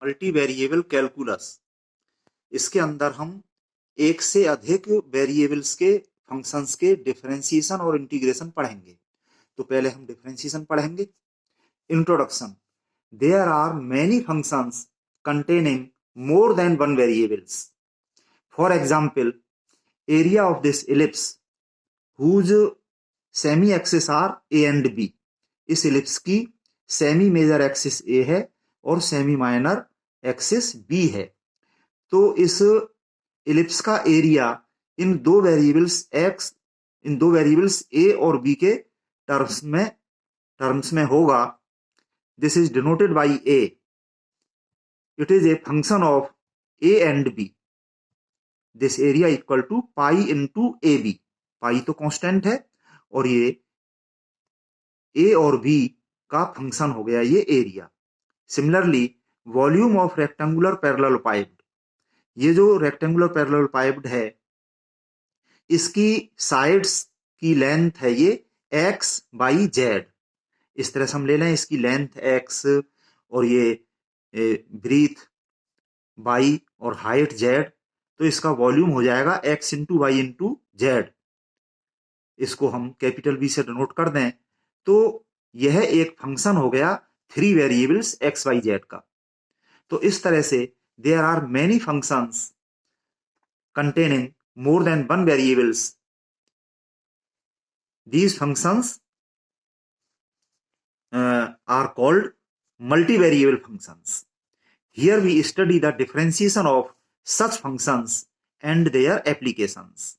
Multi variable calculus. इसके अंदर हम एक से अधिक वेरिएबल्स के फंक्शंस के डिफरेंशिएशन और इंटीग्रेशन पढ़ेंगे। तो पहले हम डिफरेंशिएशन पढ़ेंगे। Introduction. There are many functions containing more than one variables. For example, area of this ellipse whose semi axis are a and b. इस इलिप्स की सेमी मेजर एक्सिस ए है और सेमी माइनर एक्सिस बी है। तो इस ellipse का area in दो variables ए और बी के टर्म्स में होगा। This is denoted by a. It is a function of a and b. This area equal to pi into a b. Pi तो कांस्टेंट है और ये ए और बी का फंक्शन हो गया ये area. Similarly volume of rectangular parallelopiped, ये जो रेक्टेंगुलर पैरेललोपाइड है इसकी साइड्स की लेंथ है ये x बाई जेड। इस तरह से हम ले लें इसकी लेंथ x और ये ब्रीथ बाई और हाइट z, तो इसका वॉल्यूम हो जाएगा x into y into z. इसको हम कैपिटल B से डिनोट कर दें तो यह एक फंक्शन हो गया three variables x y z का। तो इस तरह से there are many functions containing more than one variables. These functions are called multivariable functions. Here we study the differentiation of such functions and their applications.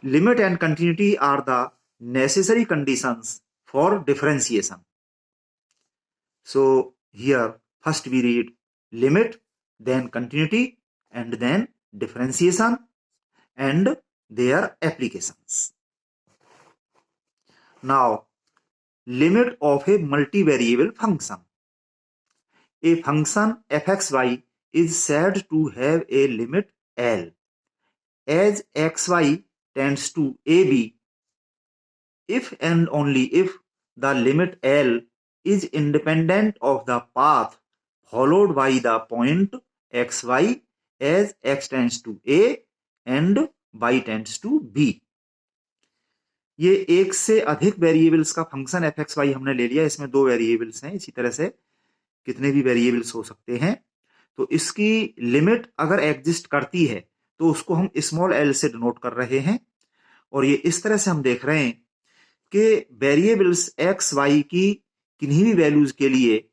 Limit and continuity are the necessary conditions for differentiation. So here first we read limit, then continuity, and then differentiation and their applications. Now, limit of a multivariable function. A function fxy is said to have a limit L. As xy tends to ab, if and only if the limit L is independent of the path followed by the point xy as x tends to a and y tends to b. ये एक से अधिक variables का function f x Y हमने ले लिया। इसमें दो वेरिएबल्स हैं, इसी तरह से कितने भी वेरिएबल्स हो सकते हैं। तो इसकी लिमिट अगर एग्जिस्ट करती है तो उसको हम स्मॉल एल से डिनोट कर रहे हैं। और ये इस तरह से हम देख रहे हैं कि वेरिएबल्स एक्स वाई की किन्हीं भी वैल्यूज के लिए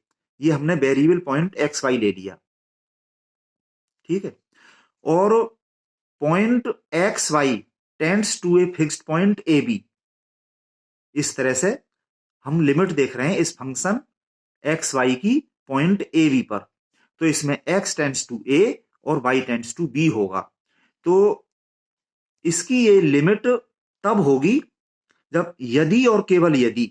ये हमने वेरिएबल पॉइंट एक्स वाई ले लिया, ठीक है। और point x y tends to a fixed point a b. इस तरह से हम लिमिट देख रहे हैं इस फंक्शन एक्स वाई की पॉइंट ए बी पर। तो इसमें x टेंड्स टू a और y टेंड्स टू b होगा। तो इसकी ये लिमिट तब होगी जब यदि और केवल यदि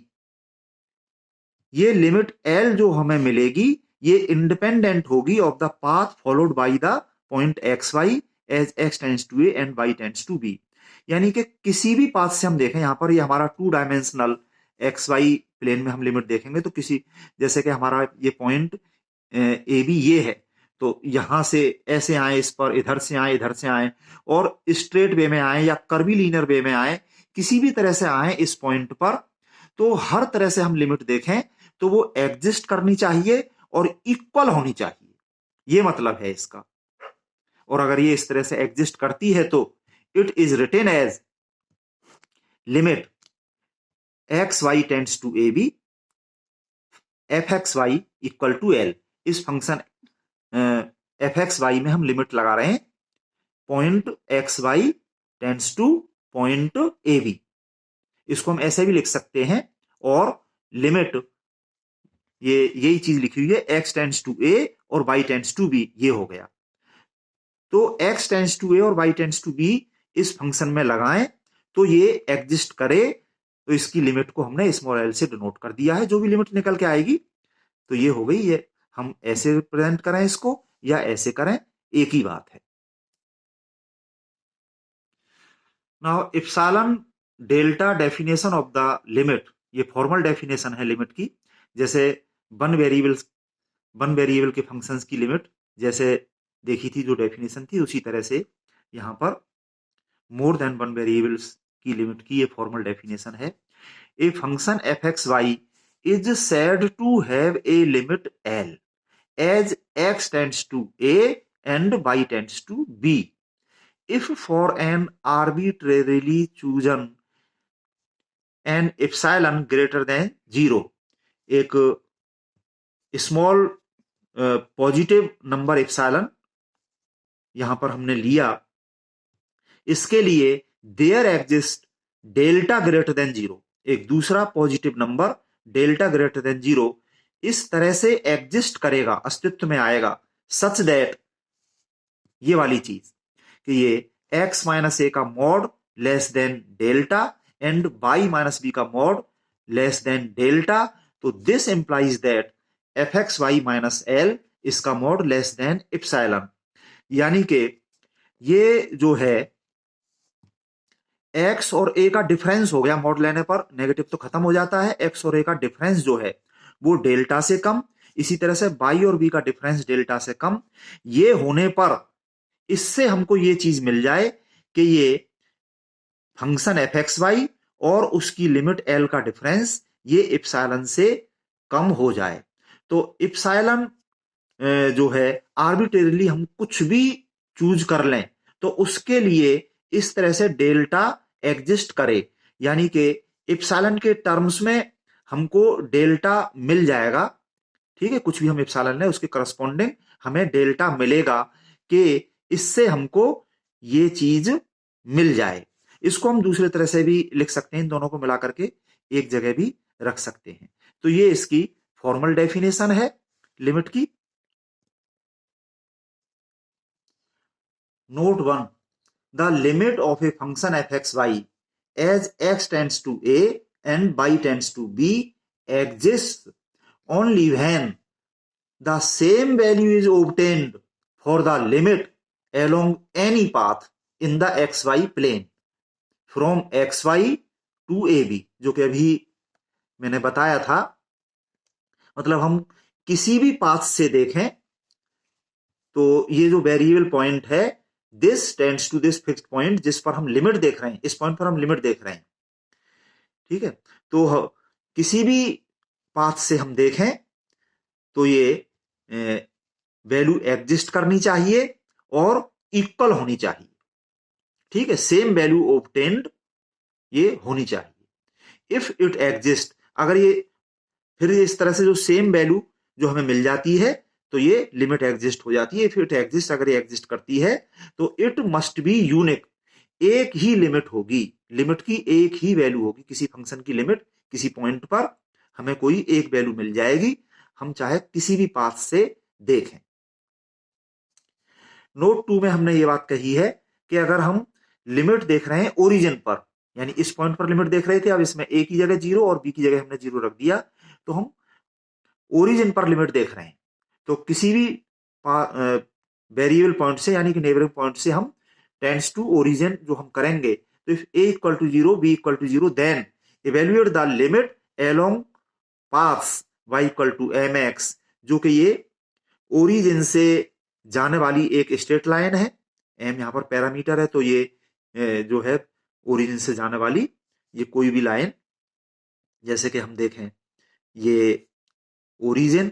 ये लिमिट L जो हमें मिलेगी ये इंडिपेंडेंट होगी of the path followed by the point x y as x tends to a and y tends to b। यानी कि किसी भी पाथ से हम देखें, यहां पर ये हमारा two dimensional x y plane में हम लिमिट देखेंगे तो किसी जैसे कि हमारा ये पॉइंट ए बी ये है, तो यहां से ऐसे आए इस पर, इधर से आए इधर से आए और स्ट्रेट वे में आए या कर्वीलिनियर वे में आए, किसी भी तरह से आए इस पॉइंट पर, तो हर तरह से हम लिमिट देखें तो वो एग्जिस्ट करनी चाहिए और इक्वल होनी चाहिए, ये मतलब है इसका। और अगर ये इस तरह से एग्जिस्ट करती है तो it is written as limit x y tends to a b f x y equal to l. इस फंक्शन एफ एक्स वाई में हम लिमिट लगा रहे हैं point x y tends to point a b. इसको हम ऐसे भी लिख सकते हैं और लिमिट ये यही चीज लिखी हुई है एक्स टेंड्स टू ए और वाई टेंड्स टू बी, ये हो गया। तो एक्स टेंड्स टू ए और वाई टेंड्स टू बी इस फंक्शन में लगाएं तो ये एग्जिस्ट करे, तो इसकी लिमिट को हमने स्मॉल एल से डिनोट कर दिया है। जो भी लिमिट निकल के आएगी तो ये हो गई। ये हम ऐसे रिप्रेजेंट करें इसको या ऐसे करें, एक ही बात है। Now epsilon delta definition of the limit, ये फॉर्मल डेफिनेशन है लिमिट की। जैसे वन वेरिएबल वन वेरिएबल के फंक्शंस की लिमिट जैसे देखी थी, जो डेफिनेशन थी, उसी तरह से यहाँ पर मोर देन वन वेरिएबल्स की लिमिट की ये फॉर्मल डेफिनेशन है। A function f x y is said to have a limit l as x tends to a and y tends to b if for an arbitrarily chosen an epsilon greater than 0 एक small positive number epsilon यहां पर हमने लिया, इसके लिए there exist delta greater than 0, एक दूसरा positive number delta greater than 0 इस तरह से एग्जिस्ट करेगा, अस्तित्व में आएगा, सच दैट ये वाली चीज कि ये x माइनस ए का mod less than delta and y minus b का मॉड लेस देन डेल्टा, तो this implies that f x y minus l इसका मॉड लेस देन इप्सिलॉन, यानी कि ये जो है x और a का डिफरेंस हो गया, मॉड लेने पर नेगेटिव तो खत्म हो जाता है, x और a का डिफरेंस जो है वो डेल्टा से कम, इसी तरह से y और b का डिफरेंस डेल्टा से कम, ये होने पर इससे हमको ये चीज मिल जाए कि ये फंक्शन एफ एक्स वाई और उसकी लिमिट एल का डिफरेंस ये इप्सिलॉन से कम हो जाए। तो इप्सिलॉन जो है आर्बिट्रेरीली हम कुछ भी चूज कर लें तो उसके लिए इस तरह से डेल्टा एग्जिस्ट करे, यानी कि इप्सिलॉन के टर्म्स में हमको डेल्टा मिल जाएगा, ठीक है, कुछ भी हम इप्सिलॉन लें उसके करस्पॉन्डिंग हमें डेल्टा मिलेगा कि इससे हमको ये चीज मिल जाए। इसको हम दूसरे तरह से भी लिख सकते हैं, इन दोनों को मिला करके एक जगह भी रख सकते हैं। तो ये इसकी फॉर्मल डेफिनेशन है लिमिट की। Note 1, the limit of a function f x y as x tends to a and y tends to b exists only when the same value is obtained for the limit along any path in the xy plane from xy to ab, जो कि अभी मैंने बताया था, मतलब हम किसी भी पाथ से देखें तो ये जो वेरिएबल पॉइंट है this tends to this fixed point जिस पर हम लिमिट देख रहे हैं, इस पॉइंट पर हम लिमिट देख रहे हैं, ठीक है, तो किसी भी पाथ से हम देखें तो ये वैल्यू एग्जिस्ट करनी चाहिए और इक्वल होनी चाहिए, ठीक है, सेम वैल्यू ऑब्टेन्ड ये होनी चाहिए। इफ इट एग्जिस्ट, अगर ये फिर इस तरह से जो सेम वैल्यू जो हमें मिल जाती है तो ये लिमिट एग्जिस्ट हो जाती है। इफ इट एग्जिस्ट, अगर ये एग्जिस्ट करती है तो इट मस्ट बी यूनिक, एक ही लिमिट होगी, लिमिट की एक ही वैल्यू होगी, किसी फंक्शन की लिमिट किसी पॉइंट पर हमें कोई एक वैल्यू मिल जाएगी, हम चाहे किसी भी पाथ से देखें। नोट 2 में हमने ये बात कही है कि अगर हम लिमिट देख रहे हैं ओरिजिन पर, यानी इस पॉइंट पर लिमिट देख रहे थे, अब इसमें ए की जगह 0 और बी की जगह हमने 0 रख दिया, तो हम ओरिजिन पर लिमिट देख रहे हैं, तो किसी भी वेरिएबल पॉइंट से यानी कि नेबरिंग पॉइंट से हम टेंड्स टू ओरिजिन जो हम करेंगे, तो if a equal to 0 b equal to 0 then evaluate the limit along paths y equal to mx, जो कि ये ओरिजिन से जाने वाली एक स्ट्रेट लाइन है, m यहां पर पैरामीटर है, तो ये जो है ओरिजिन से जाने वाली ये कोई भी लाइन, जैसे कि हम देखें ये ओरिजिन,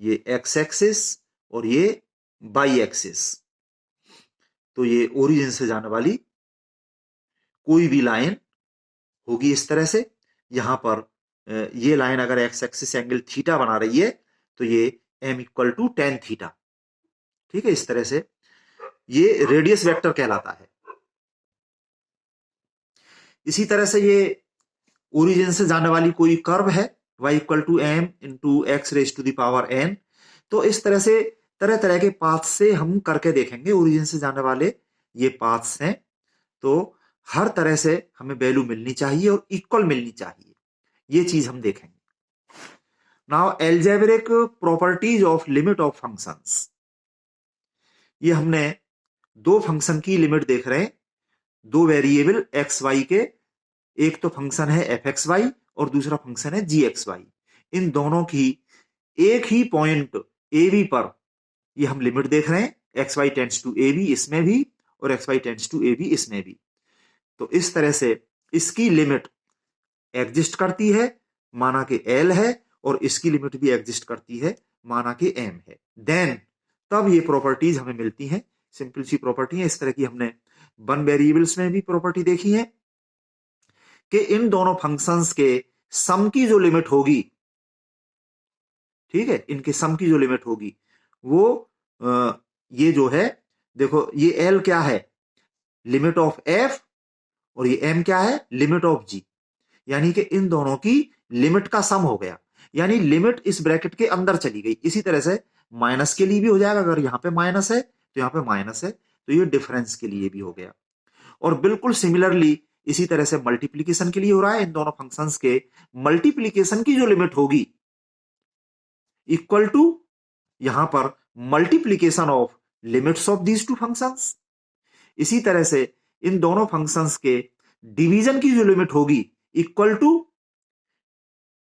ये x एक्सिस और ये y एक्सिस, तो ये ओरिजिन से जाने वाली कोई भी लाइन होगी इस तरह से। यहां पर ये लाइन अगर x एक्सिस एंगल थीटा बना रही है तो ये m equal to tan theta, ठीक है, इस तरह से ये रेडियस वेक्टर कहलाता है। इसी तरह से ये ओरिजिन से जाने वाली कोई कर्व है y equal to m into x raise to the power n, तो इस तरह से तरह तरह के पाथ से हम करके देखेंगे, ओरिजिन से जाने वाले ये पाथ्स हैं, तो हर तरह से हमें वैल्यू मिलनी चाहिए और इक्वल मिलनी चाहिए, ये चीज हम देखेंगे। Now algebraic properties of limit of functions, ये हमने दो फंक्शन की लिमिट देख रहे हैं, दो वेरिएबल एक्स वाई के, एक तो फंक्शन है एफ एक्स वाई और दूसरा फंक्शन है जी एक्स वाई, इन दोनों की एक ही पॉइंट ए बी पर ये हम लिमिट देख रहे हैं, x y tends to a b इसमें भी और x y tends to a b इसमें भी। तो इस तरह से इसकी लिमिट एग्जिस्ट करती है, माना कि एल है, और इसकी लिमिट भी एग्जिस्ट करती है, माना कि एम है। देन तब ये प्रॉपर्टीज हमें मिलती हैं, सिंपल सी प्रॉपर्टी है। इस तरह की हमने वन वेरिएबल्स में भी प्रॉपर्टी देखी है कि इन दोनों फंक्शंस के सम की जो लिमिट होगी, ठीक है, इनके सम की जो लिमिट होगी वो ये जो है, देखो ये एल क्या है, लिमिट ऑफ एफ, और ये एम क्या है, लिमिट ऑफ जी। यानी कि इन दोनों की लिमिट का सम हो गया, यानी लिमिट इस ब्रैकेट के अंदर चली गई। इसी तरह से माइनस के लिए भी हो जाएगा, अगर यहां पे माइनस है तो यहां पे माइनस है, तो ये डिफरेंस के लिए भी हो गया। और बिल्कुल सिमिलरली इसी तरह से मल्टीप्लीकेशन के लिए हो रहा है। इन दोनों फंक्शंस के मल्टीप्लीकेशन की जो लिमिट होगी इक्वल टू यहां पर multiplication of limits of these two functions. इसी तरह से इन दोनों फंक्शंस के डिवीजन की जो लिमिट होगी equal to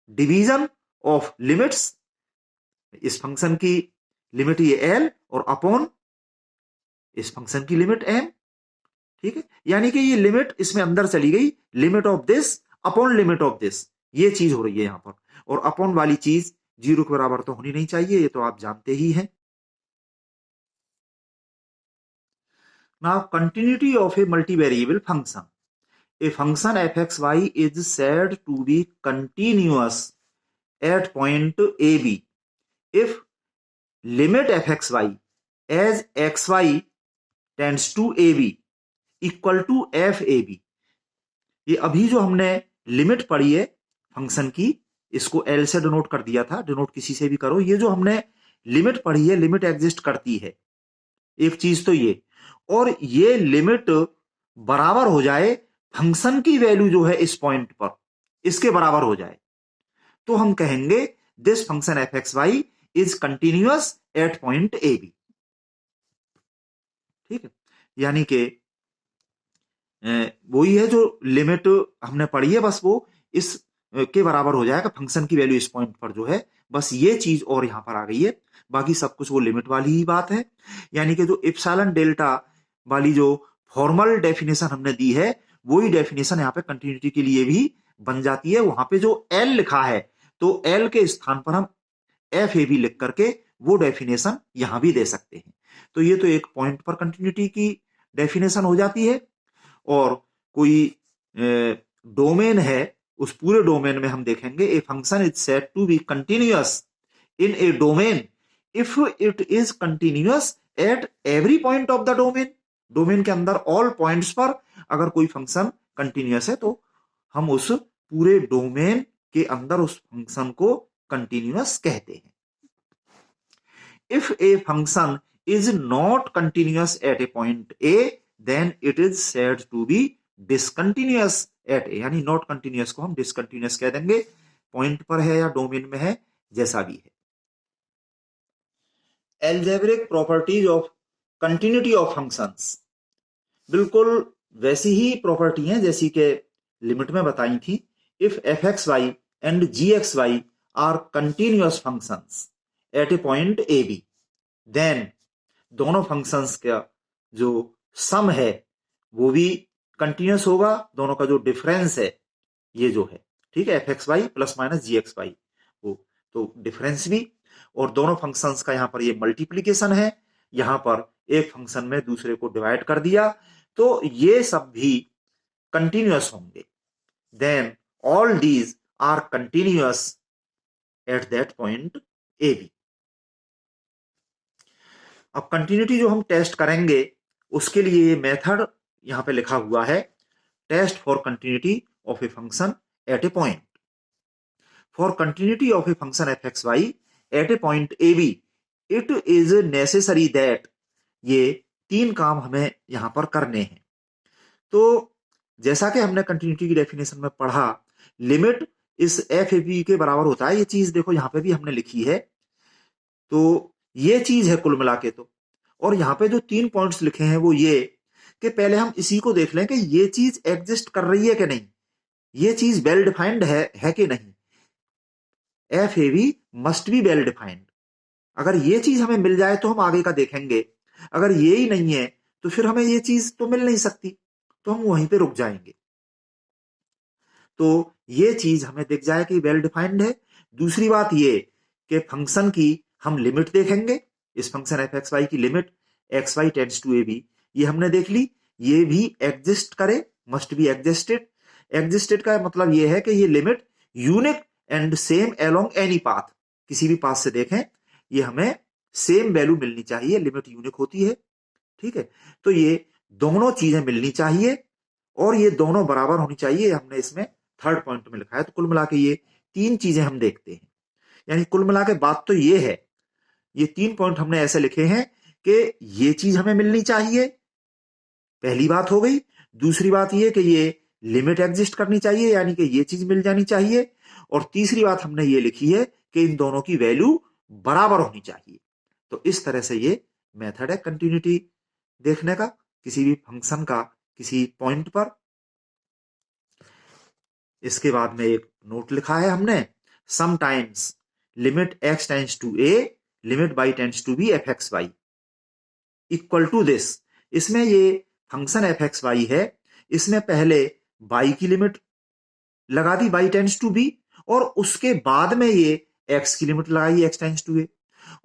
division of limits, इस फंक्शन की लिमिट ये एल और अपॉन इस फंक्शन की लिमिट एम, ठीक है। यानी कि ये लिमिट इसमें अंदर चली गई, limit of this upon limit of this, ये चीज हो रही है यहां पर। और अपॉन वाली चीज जीरो के बराबर तो होनी नहीं चाहिए, ये तो आप जानते ही हैं। Now continuity of A multivariable function. A function fxy is said to be continuous at point AB if limit fxy as xy tends to AB equal to fab। ये अभी जो हमने लिमिट पढ़ी है फंक्शन की, इसको एल से denote कर दिया था, डिनोट किसी से भी करो। ये जो हमने लिमिट पढ़ी है, लिमिट एग्जिस्ट करती है, एक चीज तो ये, और ये लिमिट बराबर हो जाए फंक्शन की वैल्यू जो है इस पॉइंट पर, इसके बराबर हो जाए, तो हम कहेंगे this function f x y is continuous at point a b. ठीक है, यानी कि वही है जो लिमिट हमने पढ़ी है, बस वो इस के बराबर हो जाएगा, फंक्शन की वैल्यू इस पॉइंट पर जो है, बस ये चीज और यहां पर आ गई है, बाकी सब कुछ वो लिमिट वाली ही बात है। यानी कि जो इप्सिलॉन डेल्टा वाली जो फॉर्मल डेफिनेशन हमने दी है, वही डेफिनेशन यहाँ पे कंटिन्यूटी के लिए भी बन जाती है। वहां पे जो एल लिखा है, तो एल के स्थान पर हम एफ ए बी लिख करके वो डेफिनेशन यहां भी दे सकते हैं। तो ये तो एक पॉइंट पर कंटिन्यूटी की डेफिनेशन हो जाती है। और कोई डोमेन है, उस पूरे डोमेन में हम देखेंगे a function is said to be continuous in a domain if it is continuous at every point of the domain. Domain के अंदर ऑल पॉइंट्स पर अगर कोई फंक्शन कंटिन्यूअस है, तो हम उस पूरे डोमेन के अंदर उस फंक्शन को कंटिन्यूअस कहते हैं। If a function is not continuous at a point a, then it is said to be discontinuous at a. यानी नॉट कंटिन्यूअस को हम डिसकंटिन्यूअस कह देंगे, पॉइंट पर है या डोमेन में है, जैसा भी है। Algebraic properties of continuity of functions, बिल्कुल वैसी ही प्रॉपर्टी है जैसी कि लिमिट में बताई थी। If f x y and g x y are continuous functions at a point a b, then दोनों फंक्शंस का जो सम है वो भी कंटिन्यूअस होगा, दोनों का जो डिफरेंस है ये जो है, ठीक है, f x y plus minus g x y, वो तो डिफरेंस भी, और दोनों फंक्शंस का यहां पर ये मल्टीप्लीकेशन है, यहां पर एक फंक्शन में दूसरे को डिवाइड कर दिया, तो ये सब भी कंटिन्यूअस होंगे। Then all these are continuous at that point a b. अब कंटिन्यूटी जो हम टेस्ट करेंगे उसके लिए ये मेथड यहां पे लिखा हुआ है, test for continuity of a function at a point. For continuity of a function f x y at a point a b, it is necessary that, ये तीन काम हमें यहां पर करने हैं। तो जैसा कि हमने कंटिन्यूटी की डेफिनेशन में पढ़ा, लिमिट इस एफ ए बी के बराबर होता है, ये चीज देखो यहां पे भी हमने लिखी है, तो ये चीज है कुल मिला के। तो और यहां पे जो तीन पॉइंट्स लिखे हैं वो ये कि पहले हम इसी को देख लें कि ये चीज एग्जिस्ट कर रही है कि नहीं, ये चीज वेल डिफाइंड है कि नहीं। F a b must be well defined. अगर ये चीज हमें मिल जाए तो हम आगे का देखेंगे, अगर ये ही नहीं है तो फिर हमें ये चीज तो मिल नहीं सकती, तो हम वहीं पे रुक जाएंगे। तो ये चीज हमें दिख जाए कि वेल डिफाइंड है। दूसरी बात ये कि फंक्शन की हम लिमिट देखेंगे, इस फंक्शन एफ एक्स वाई की limit x y tends to a b, ये हमने देख ली, ये भी एग्जिस्ट करे, मस्ट बी एग्जिस्टेड। एग्जिस्टेड का मतलब ये है कि ये limit unique and same along any path, किसी भी पाथ से देखें ये हमें सेम वैल्यू मिलनी चाहिए, लिमिट यूनिक होती है, ठीक है। तो ये दोनों चीजें मिलनी चाहिए और ये दोनों बराबर होनी चाहिए, हमने इसमें थर्ड पॉइंट में लिखा है। तो कुल मिला के ये तीन चीजें हम देखते हैं, यानी कुल मिला के बात तो ये है, ये तीन पॉइंट हमने ऐसे लिखे हैं कि ये चीज हमें मिलनी चाहिए, पहली बात हो गई। दूसरी बात ये कि ये लिमिट एग्जिस्ट करनी चाहिए, यानी कि ये चीज मिल जानी चाहिए। और तीसरी बात हमने ये लिखी है कि इन दोनों की वैल्यू बराबर होनी चाहिए। तो इस तरह से ये मेथड है कंटिन्यूटी देखने का किसी भी फंक्शन का किसी पॉइंट पर। इसके बाद में एक नोट लिखा है हमने, sometimes limit x tends to a limit y tends to b f x y equal to this. इसमें ये फंक्शन एफ एक्स वाई है, इसमें पहले वाई की लिमिट लगा दी वाई टेंड्स टू बी, और उसके बाद में ये एक्स की लिमिट लगाई एक्स टेंड्स टू ए।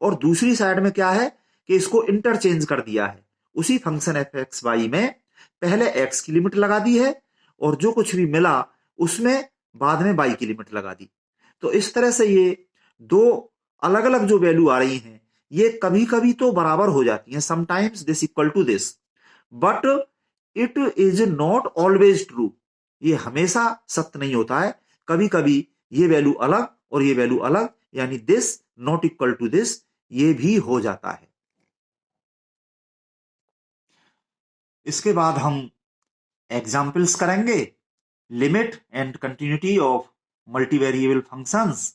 और दूसरी साइड में क्या है कि इसको इंटरचेंज कर दिया है, उसी फंक्शन एफ एक्स वाई में पहले एक्स की लिमिट लगा दी है और जो कुछ भी मिला उसमें बाद में वाई की लिमिट लगा दी। तो इस तरह से ये दो अलग अलग जो वैल्यू आ रही हैं ये कभी कभी तो बराबर हो जाती हैं, sometimes this equal to this, but it is not always true. ये हमेशा सत्य नहीं होता है, कभी कभी ये वैल्यू अलग और ये वैल्यू अलग, यानी this not equal to this, ये भी हो जाता है। इसके बाद हम एग्जाम्पल्स करेंगे, limit and continuity of multivariable functions